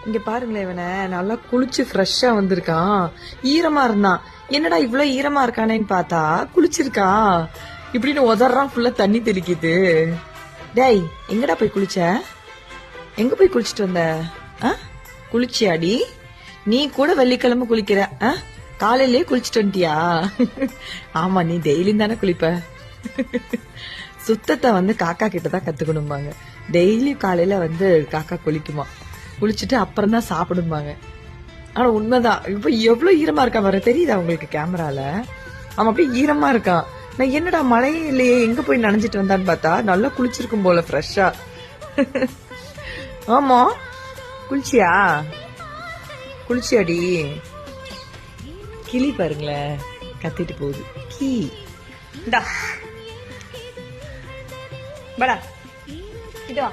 இங்க பாருங்களேன், இவனை நல்லா குளிச்சு ஃப்ரெஷ்ஷா வந்திருக்கான். ஈரமா இருந்தான். என்னடா இவ்வளவு ஈரமா இருக்கானேன்னு பார்த்தா குளிச்சிருக்கான். இப்படின்னு உதறான், ஃபுல்லா தண்ணி தெளிக்குது. டேய், எங்கடா போய் குளிச்ச? எங்க போய் குளிச்சுட்டு வந்த? குளிச்சியாடி? நீ கூட வெள்ளிக்கிழமை குளிக்கிற, காலையிலேயே குளிச்சுட்டு வந்துட்டியா? ஆமா, நீ டெய்லியும் தானே குளிப்ப. சுத்தத்தை வந்து காக்கா கிட்டதான் கத்துக்கணும்பாங்க. டெய்லி காலையில வந்து காக்கா குளிக்குமா, குளிச்சுட்டு அப்புறம் தான் சாப்பிடும்பாங்க. ஆனா உண்மைதான். இப்ப எவ்வளவு ஈரமா இருக்கா பாரு, தெரியுதா உங்களுக்கு கேமரால? அவன் அப்படியே ஈரமா இருக்கான். நான் என்னடா மழையே இல்லையே, எங்க போய் நனைஞ்சிட்டு வந்தான்னு பார்த்தா நல்லா குளிச்சிருக்கும் போல ஃப்ரெஷ்ஷா. ஆமா, குளிச்சியா? குளிச்சியாடி? கிளி பாருங்களேன், கத்திட்டு போகுது. கீ இந்தா படா, இது வா.